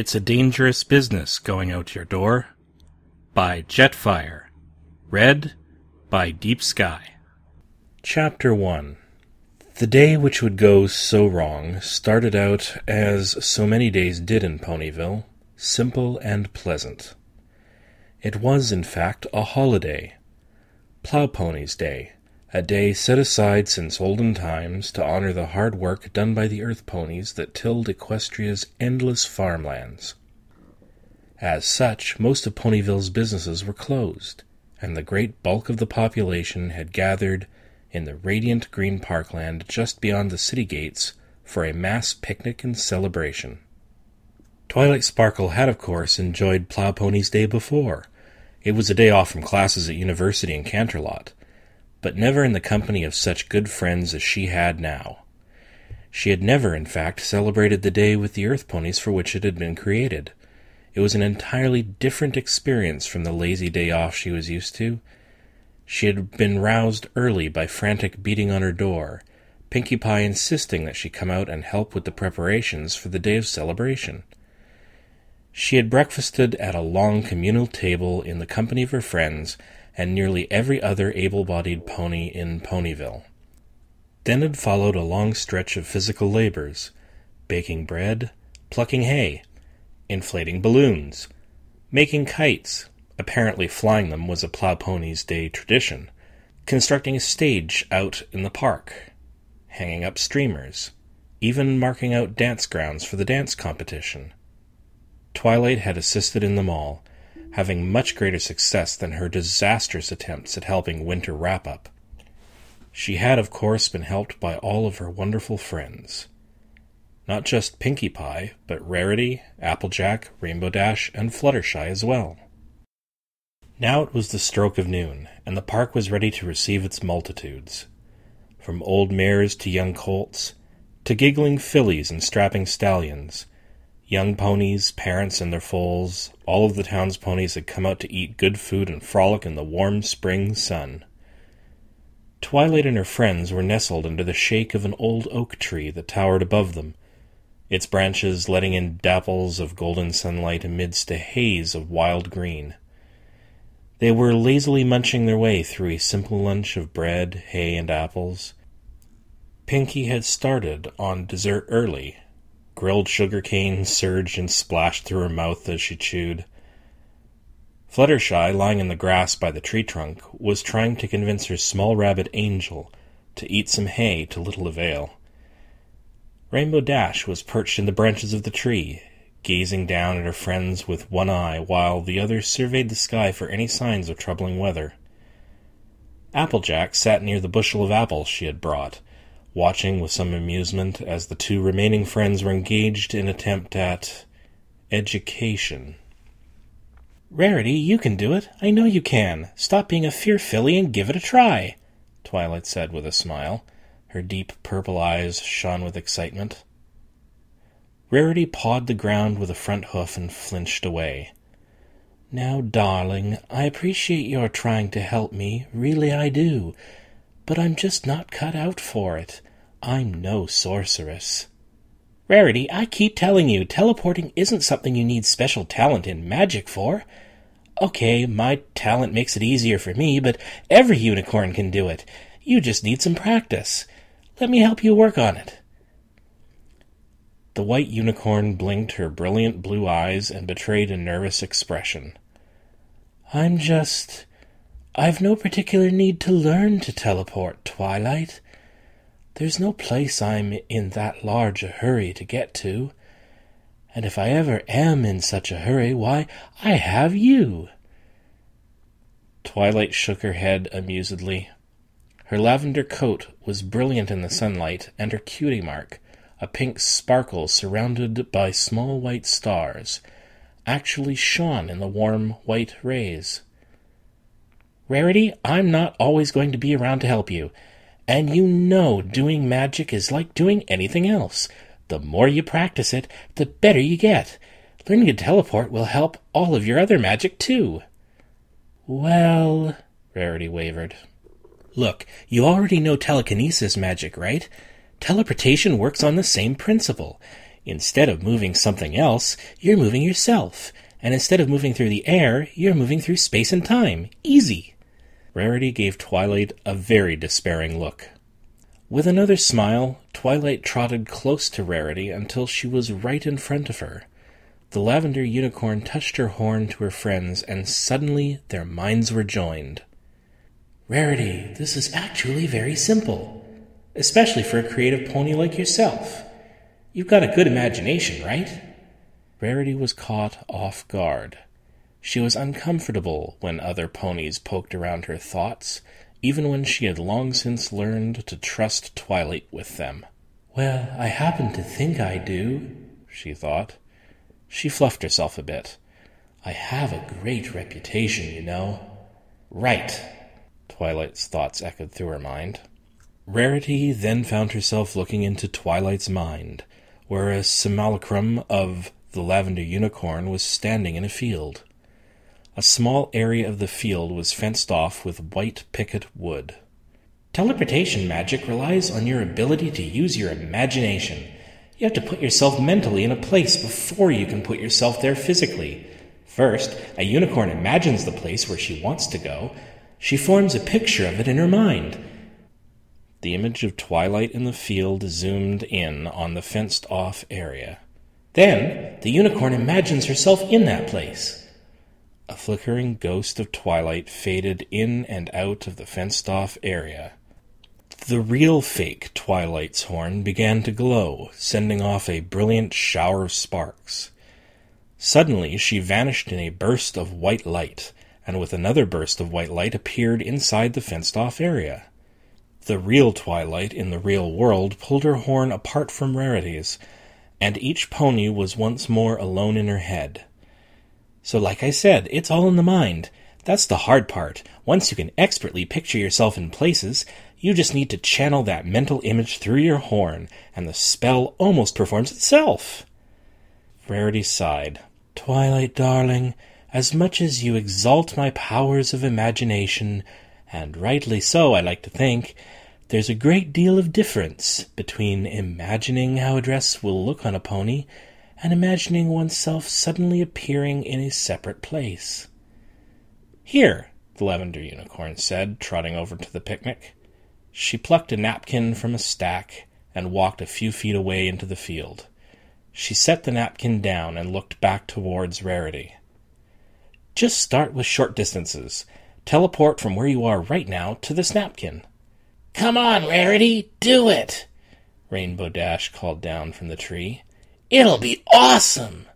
It's a Dangerous Business Going Out Your Door by Jetfire. Read by Deep Sky. Chapter 1. The day which would go so wrong started out, as so many days did in Ponyville, simple and pleasant. It was, in fact, a holiday. Plow Ponies' Day, a day set aside since olden times to honor the hard work done by the earth ponies that tilled Equestria's endless farmlands. As such, most of Ponyville's businesses were closed, and the great bulk of the population had gathered in the radiant green parkland just beyond the city gates for a mass picnic and celebration. Twilight Sparkle had, of course, enjoyed Plow Ponies' Day before. It was a day off from classes at university in Canterlot, but never in the company of such good friends as she had now. She had never, in fact, celebrated the day with the earth ponies for which it had been created. It was an entirely different experience from the lazy day off she was used to. She had been roused early by frantic beating on her door, Pinkie Pie insisting that she come out and help with the preparations for the day of celebration. She had breakfasted at a long communal table in the company of her friends and nearly every other able-bodied pony in Ponyville. Then had followed a long stretch of physical labors, baking bread, plucking hay, inflating balloons, making kites, apparently flying them was a Plow Ponies' Day tradition, constructing a stage out in the park, hanging up streamers, even marking out dance grounds for the dance competition. Twilight had assisted in them all, having much greater success than her disastrous attempts at helping Winter wrap up. She had, of course, been helped by all of her wonderful friends. Not just Pinkie Pie, but Rarity, Applejack, Rainbow Dash, and Fluttershy as well. Now it was the stroke of noon, and the park was ready to receive its multitudes. From old mares to young colts, to giggling fillies and strapping stallions, young ponies, parents and their foals, all of the town's ponies had come out to eat good food and frolic in the warm spring sun. Twilight and her friends were nestled under the shade of an old oak tree that towered above them, its branches letting in dapples of golden sunlight amidst a haze of wild green. They were lazily munching their way through a simple lunch of bread, hay, and apples. Pinkie had started on dessert early. Grilled sugar cane surged and splashed through her mouth as she chewed. Fluttershy, lying in the grass by the tree trunk, was trying to convince her small rabbit Angel to eat some hay to little avail. Rainbow Dash was perched in the branches of the tree, gazing down at her friends with one eye while the other surveyed the sky for any signs of troubling weather. Applejack sat near the bushel of apples she had brought, watching with some amusement as the two remaining friends were engaged in an attempt at education. "Rarity, you can do it. I know you can. Stop being a fear filly and give it a try," Twilight said with a smile. Her deep purple eyes shone with excitement. Rarity pawed the ground with a front hoof and flinched away. "Now, darling, I appreciate your trying to help me. Really I do. But I'm just not cut out for it. I'm no sorceress." "Rarity, I keep telling you, teleporting isn't something you need special talent in magic for. Okay, my talent makes it easier for me, but every unicorn can do it. You just need some practice. Let me help you work on it." The white unicorn blinked her brilliant blue eyes and betrayed a nervous expression. I've no particular need to learn to teleport, Twilight. There's no place I'm in that large a hurry to get to. And if I ever am in such a hurry, why, I have you." Twilight shook her head amusedly. Her lavender coat was brilliant in the sunlight, and her cutie mark, a pink sparkle surrounded by small white stars, actually shone in the warm white rays. "Rarity, I'm not always going to be around to help you. And you know doing magic is like doing anything else. The more you practice it, the better you get. Learning to teleport will help all of your other magic, too." "Well," Rarity wavered. "Look, you already know telekinesis magic, right? Teleportation works on the same principle. Instead of moving something else, you're moving yourself. And instead of moving through the air, you're moving through space and time. Easy. Rarity gave Twilight a very despairing look. With another smile, Twilight trotted close to Rarity until she was right in front of her. The lavender unicorn touched her horn to her friends, and suddenly their minds were joined. Rarity, this is actually very simple, especially for a creative pony like yourself. You've got a good imagination, right? Rarity was caught off guard. She was uncomfortable when other ponies poked around her thoughts, even when she had long since learned to trust Twilight with them. Well, I happen to think I do, she thought. She fluffed herself a bit. I have a great reputation, you know. Right, Twilight's thoughts echoed through her mind. Rarity then found herself looking into Twilight's mind, where a simulacrum of the lavender unicorn was standing in a field. A small area of the field was fenced off with white picket wood. Teleportation magic relies on your ability to use your imagination. You have to put yourself mentally in a place before you can put yourself there physically. First, a unicorn imagines the place where she wants to go. She forms a picture of it in her mind. The image of Twilight in the field zoomed in on the fenced-off area. Then, the unicorn imagines herself in that place. A flickering ghost of Twilight faded in and out of the fenced-off area. The real fake Twilight's horn began to glow, sending off a brilliant shower of sparks. Suddenly, she vanished in a burst of white light, and with another burst of white light appeared inside the fenced-off area. The real Twilight in the real world pulled her horn apart from Rarity's, and each pony was once more alone in her head. So like I said, it's all in the mind. That's the hard part. Once you can expertly picture yourself in places, you just need to channel that mental image through your horn, and the spell almost performs itself. Rarity sighed. Twilight, darling, as much as you exalt my powers of imagination, and rightly so, I like to think, there's a great deal of difference between imagining how a dress will look on a pony and imagining oneself suddenly appearing in a separate place. Here, the lavender unicorn said, trotting over to the picnic. She plucked a napkin from a stack and walked a few feet away into the field. She set the napkin down and looked back towards Rarity. Just start with short distances. Teleport from where you are right now to this napkin. Come on, Rarity, do it! Rainbow Dash called down from the tree. It'll be awesome!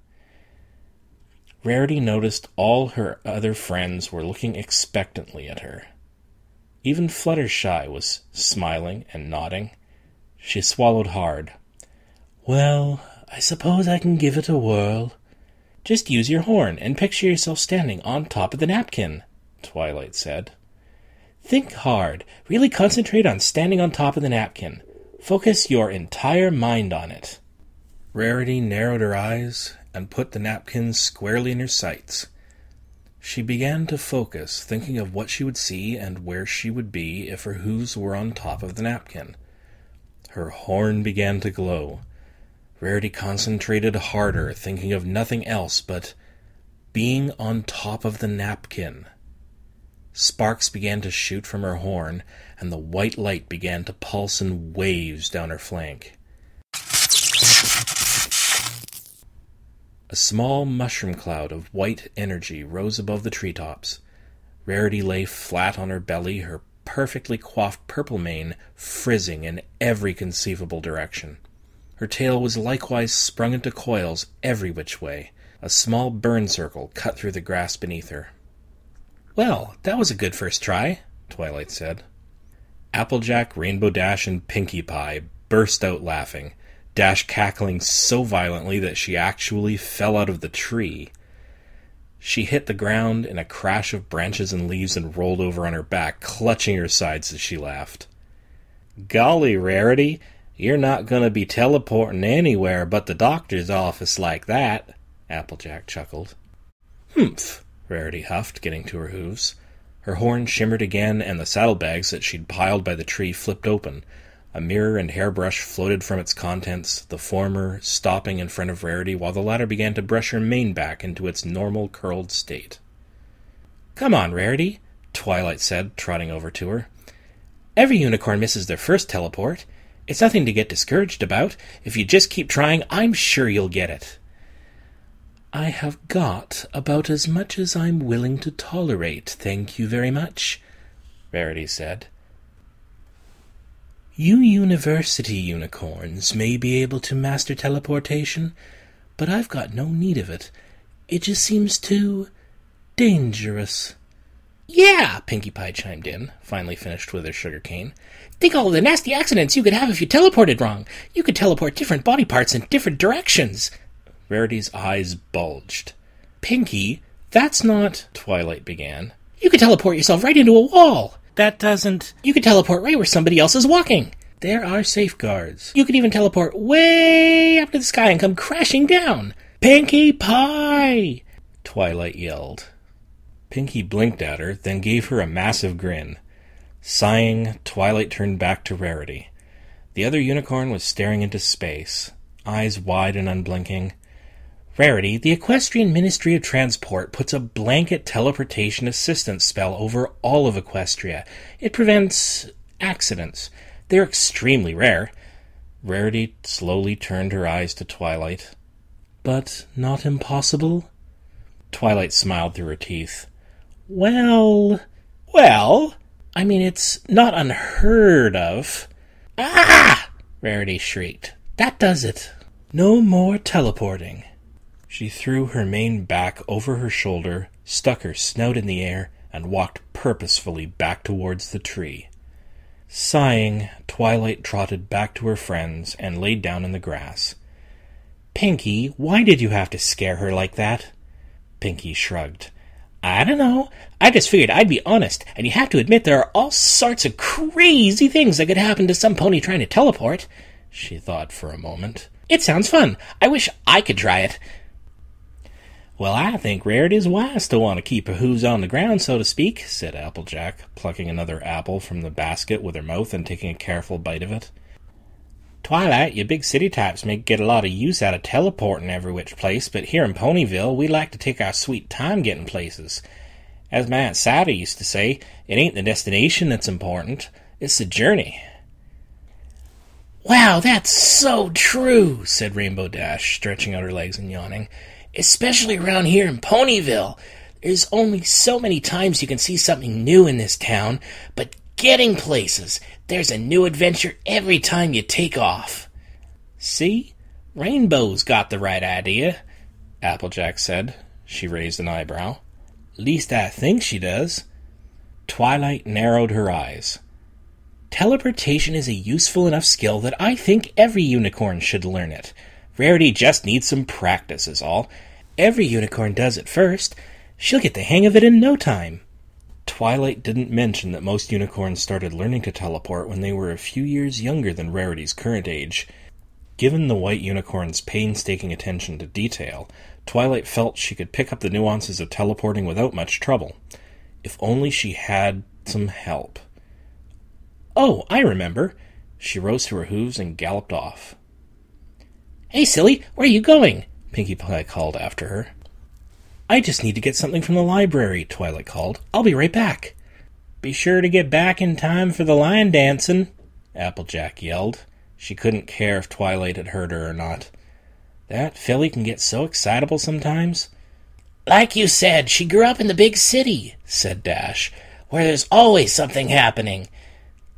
Rarity noticed all her other friends were looking expectantly at her. Even Fluttershy was smiling and nodding. She swallowed hard. Well, I suppose I can give it a whirl. Just use your horn and picture yourself standing on top of the napkin, Twilight said. Think hard. Really concentrate on standing on top of the napkin. Focus your entire mind on it. Rarity narrowed her eyes and put the napkin squarely in her sights. She began to focus, thinking of what she would see and where she would be if her hooves were on top of the napkin. Her horn began to glow. Rarity concentrated harder, thinking of nothing else but being on top of the napkin. Sparks began to shoot from her horn, and the white light began to pulse in waves down her flank. A small mushroom cloud of white energy rose above the treetops. Rarity lay flat on her belly, her perfectly coiffed purple mane frizzing in every conceivable direction. Her tail was likewise sprung into coils every which way. A small burn circle cut through the grass beneath her. Well, that was a good first try, Twilight said. Applejack, Rainbow Dash, and Pinkie Pie burst out laughing, Dash cackling so violently that she actually fell out of the tree. She hit the ground in a crash of branches and leaves and rolled over on her back, clutching her sides as she laughed. Golly, Rarity, you're not going to be teleporting anywhere but the doctor's office like that, Applejack chuckled. Humph, Rarity huffed, getting to her hooves. Her horn shimmered again, and the saddlebags that she'd piled by the tree flipped open. A mirror and hairbrush floated from its contents, the former stopping in front of Rarity while the latter began to brush her mane back into its normal curled state. "Come on, Rarity," Twilight said, trotting over to her. "Every unicorn misses their first teleport. It's nothing to get discouraged about. If you just keep trying, I'm sure you'll get it." "I have got about as much as I'm willing to tolerate, thank you very much," Rarity said. "You university unicorns may be able to master teleportation, but I've got no need of it. It just seems too dangerous." "Yeah," Pinkie Pie chimed in, finally finished with her sugar cane. "Think all the nasty accidents you could have if you teleported wrong. You could teleport different body parts in different directions." Rarity's eyes bulged. "Pinkie, that's not—" Twilight began. "You could teleport yourself right into a wall." "That doesn't—" "You could teleport right where somebody else is walking." "There are safeguards." "You could even teleport way up to the sky and come crashing down." "Pinkie Pie!" Twilight yelled. Pinkie blinked at her, then gave her a massive grin. Sighing, Twilight turned back to Rarity. The other unicorn was staring into space, eyes wide and unblinking. "Rarity, the Equestrian Ministry of Transport puts a blanket teleportation assistance spell over all of Equestria. It prevents accidents. They're extremely rare." Rarity slowly turned her eyes to Twilight. "But not impossible?" Twilight smiled through her teeth. Well, I mean, it's not unheard of." "Ah!" Rarity shrieked. "That does it." "No more teleporting." She threw her mane back over her shoulder, stuck her snout in the air, and walked purposefully back towards the tree. Sighing, Twilight trotted back to her friends and laid down in the grass. "Pinkie, why did you have to scare her like that?" Pinkie shrugged. "I don't know. I just figured I'd be honest, and you have to admit there are all sorts of crazy things that could happen to some pony trying to teleport." She thought for a moment. "It sounds fun. I wish I could try it." "Well, I think Rarity's wise to want to keep her hooves on the ground, so to speak," said Applejack, plucking another apple from the basket with her mouth and taking a careful bite of it. "Twilight, you big city types may get a lot of use out of teleporting every which place, but here in Ponyville, we like to take our sweet time getting places. As my Aunt Sada used to say, it ain't the destination that's important, it's the journey." "Wow, that's so true," said Rainbow Dash, stretching out her legs and yawning. "Especially around here in Ponyville. There's only so many times you can see something new in this town, but getting places, there's a new adventure every time you take off." "See? Rainbow's got the right idea," Applejack said. She raised an eyebrow. "Least I think she does." Twilight narrowed her eyes. "Teleportation is a useful enough skill that I think every unicorn should learn it. Rarity just needs some practice is all. Every unicorn does it first. She'll get the hang of it in no time." Twilight didn't mention that most unicorns started learning to teleport when they were a few years younger than Rarity's current age. Given the white unicorn's painstaking attention to detail, Twilight felt she could pick up the nuances of teleporting without much trouble. If only she had some help. "Oh, I remember." She rose to her hooves and galloped off. "Hey, silly, where are you going?" Pinkie Pie called after her. "I just need to get something from the library," Twilight called. "I'll be right back." "Be sure to get back in time for the lion dancing," Applejack yelled. She couldn't care if Twilight had heard her or not. That filly can get so excitable sometimes. "Like you said, she grew up in the big city," said Dash, "where there's always something happening."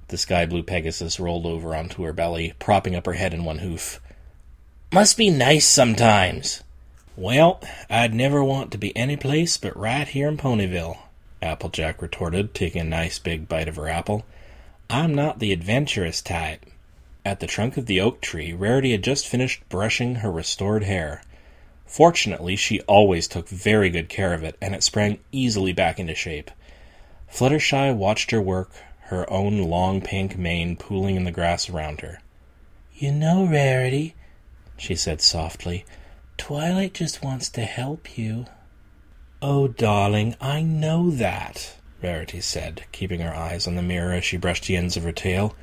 The sky blue Pegasus rolled over onto her belly, propping up her head in one hoof. "Must be nice sometimes." "Well, I'd never want to be any place but right here in Ponyville," Applejack retorted, taking a nice big bite of her apple. "I'm not the adventurous type." At the trunk of the oak tree, Rarity had just finished brushing her restored hair. Fortunately, she always took very good care of it, and it sprang easily back into shape. Fluttershy watched her work, her own long pink mane pooling in the grass around her. "You know, Rarity," she said softly, "Twilight just wants to help you." "Oh, darling, I know that," Rarity said, keeping her eyes on the mirror as she brushed the ends of her tail.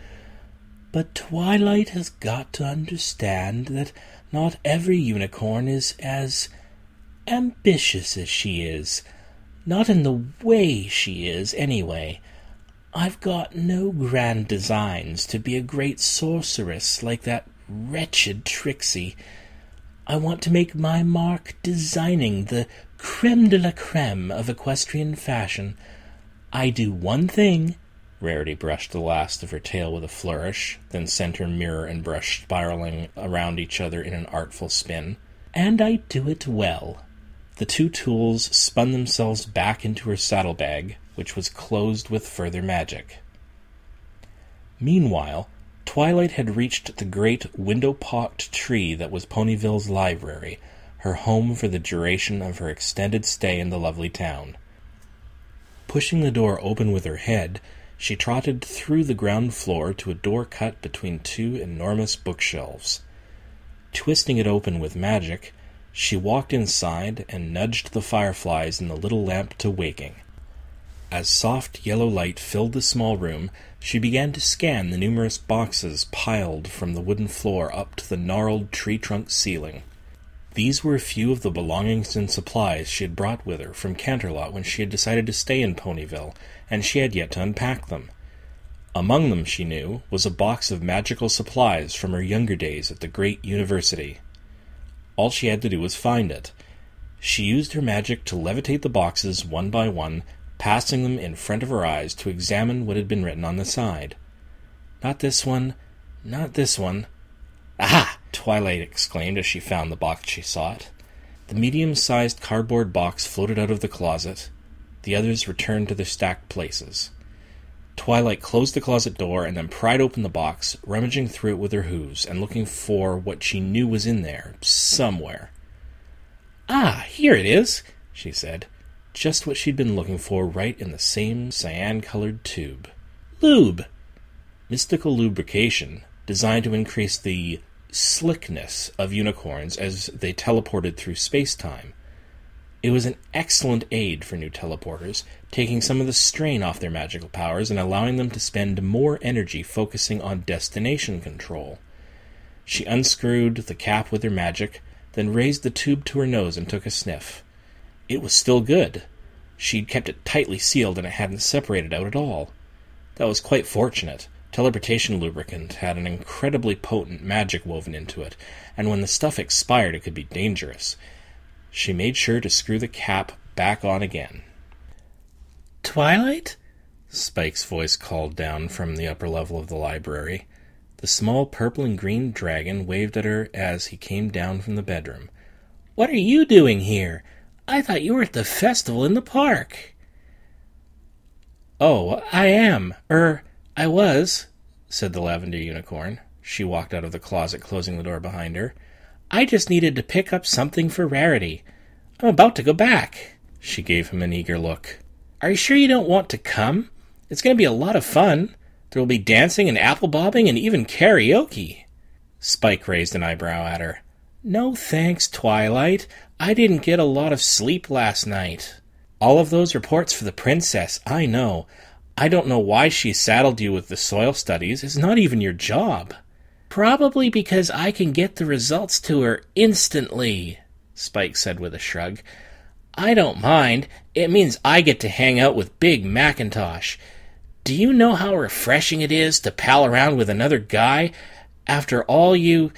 But Twilight has got to understand that not every unicorn is as ambitious as she is. Not in the way she is, anyway. I've got no grand designs to be a great sorceress like that wretched Trixie. I want to make my mark designing the creme de la creme of equestrian fashion. I do one thing. Rarity brushed the last of her tail with a flourish, then sent her mirror and brush spiraling around each other in an artful spin. And I do it well. The two tools spun themselves back into her saddlebag, which was closed with further magic. Meanwhile, Twilight had reached the great window-pocked tree that was Ponyville's library, her home for the duration of her extended stay in the lovely town. Pushing the door open with her head, she trotted through the ground floor to a door cut between two enormous bookshelves. Twisting it open with magic, she walked inside and nudged the fireflies in the little lamp to waking. As soft yellow light filled the small room, she began to scan the numerous boxes piled from the wooden floor up to the gnarled tree-trunk ceiling. These were a few of the belongings and supplies she had brought with her from Canterlot when she had decided to stay in Ponyville, and she had yet to unpack them. Among them, she knew, was a box of magical supplies from her younger days at the great university. All she had to do was find it. She used her magic to levitate the boxes one by one, passing them in front of her eyes to examine what had been written on the side. Not this one, not this one. Aha! Twilight exclaimed as she found the box she sought. The medium-sized cardboard box floated out of the closet. The others returned to their stacked places. Twilight closed the closet door and then pried open the box, rummaging through it with her hooves and looking for what she knew was in there, somewhere. "Ah, here it is," she said. Just what she'd been looking for, right in the same cyan-colored tube. Lube! Mystical lubrication, designed to increase the slickness of unicorns as they teleported through space-time. It was an excellent aid for new teleporters, taking some of the strain off their magical powers and allowing them to spend more energy focusing on destination control. She unscrewed the cap with her magic, then raised the tube to her nose and took a sniff. It was still good. She'd kept it tightly sealed and it hadn't separated out at all. That was quite fortunate. Teleportation lubricant had an incredibly potent magic woven into it, and when the stuff expired it could be dangerous. She made sure to screw the cap back on again. "Twilight?" Spike's voice called down from the upper level of the library. The small purple and green dragon waved at her as he came down from the bedroom. "What are you doing here? I thought you were at the festival in the park." "Oh, I am. I was," said the lavender unicorn. She walked out of the closet, closing the door behind her. "I just needed to pick up something for Rarity. I'm about to go back." She gave him an eager look. "Are you sure you don't want to come? It's going to be a lot of fun. There will be dancing and apple bobbing and even karaoke." Spike raised an eyebrow at her. "No thanks, Twilight. I didn't get a lot of sleep last night. All of those reports for the princess, I know. I don't know why she saddled you with the soil studies. It's not even your job." "Probably because I can get the results to her instantly," Spike said with a shrug. "I don't mind. It means I get to hang out with Big Macintosh. Do you know how refreshing it is to pal around with another guy after all you—"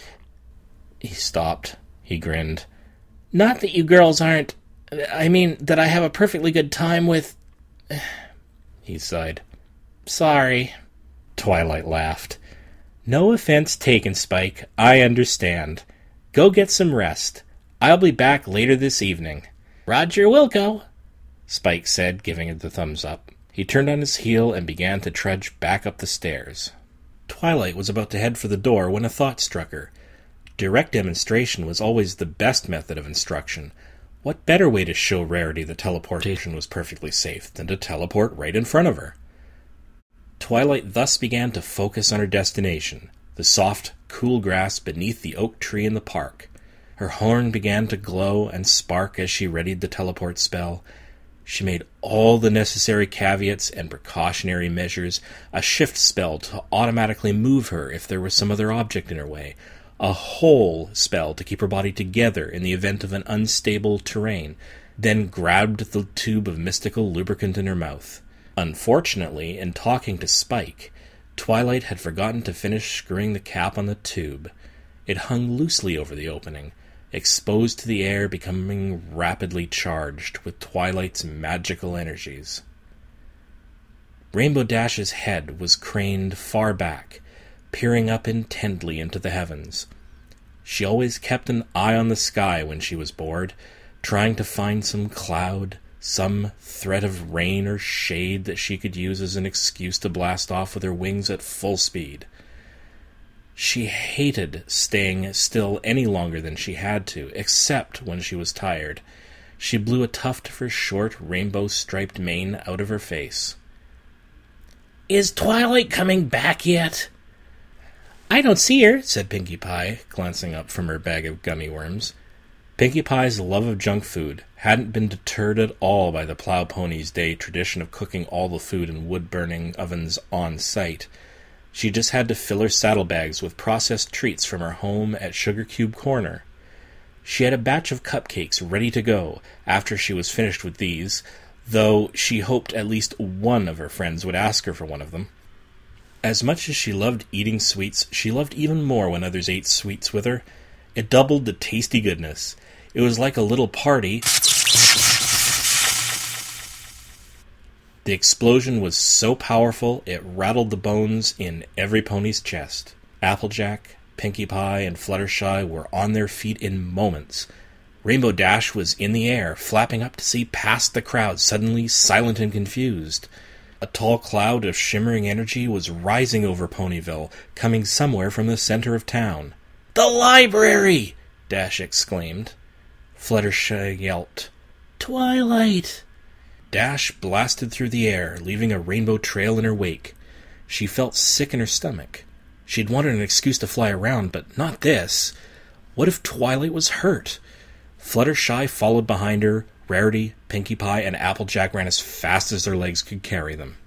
He stopped. He grinned. "Not that you girls aren't— I mean, that I have a perfectly good time with—" He sighed. "Sorry." Twilight laughed. "No offense taken, Spike. I understand. Go get some rest. I'll be back later this evening." "Roger Wilco," Spike said, giving it the thumbs up. He turned on his heel and began to trudge back up the stairs. Twilight was about to head for the door when a thought struck her. Direct demonstration was always the best method of instruction. What better way to show Rarity that teleportation was perfectly safe than to teleport right in front of her? Twilight thus began to focus on her destination, the soft, cool grass beneath the oak tree in the park. Her horn began to glow and spark as she readied the teleport spell. She made all the necessary caveats and precautionary measures, a shift spell to automatically move her if there was some other object in her way, a whole spell to keep her body together in the event of an unstable terrain, then grabbed the tube of mystical lubricant in her mouth. Unfortunately, in talking to Spike, Twilight had forgotten to finish screwing the cap on the tube. It hung loosely over the opening, exposed to the air, becoming rapidly charged with Twilight's magical energies. Rainbow Dash's head was craned far back, peering up intently into the heavens. She always kept an eye on the sky when she was bored, trying to find some cloud, some thread of rain or shade that she could use as an excuse to blast off with her wings at full speed. She hated staying still any longer than she had to, except when she was tired. She blew a tuft of her short, rainbow-striped mane out of her face. "Is Twilight coming back yet?" "I don't see her," said Pinkie Pie, glancing up from her bag of gummy worms. Pinkie Pie's love of junk food hadn't been deterred at all by the Plow Pony's Day tradition of cooking all the food in wood-burning ovens on site. She just had to fill her saddlebags with processed treats from her home at Sugar Cube Corner. She had a batch of cupcakes ready to go after she was finished with these, though she hoped at least one of her friends would ask her for one of them. As much as she loved eating sweets, she loved even more when others ate sweets with her. It doubled the tasty goodness. It was like a little party. The explosion was so powerful it rattled the bones in every pony's chest. Applejack, Pinkie Pie, and Fluttershy were on their feet in moments. Rainbow Dash was in the air, flapping up to see past the crowd, suddenly silent and confused. A tall cloud of shimmering energy was rising over Ponyville, coming somewhere from the center of town. "The library!" Dash exclaimed. Fluttershy yelped, "Twilight!" Dash blasted through the air, leaving a rainbow trail in her wake. She felt sick in her stomach. She'd wanted an excuse to fly around, but not this. What if Twilight was hurt? Fluttershy followed behind her. Rarity, Pinkie Pie, and Applejack ran as fast as their legs could carry them.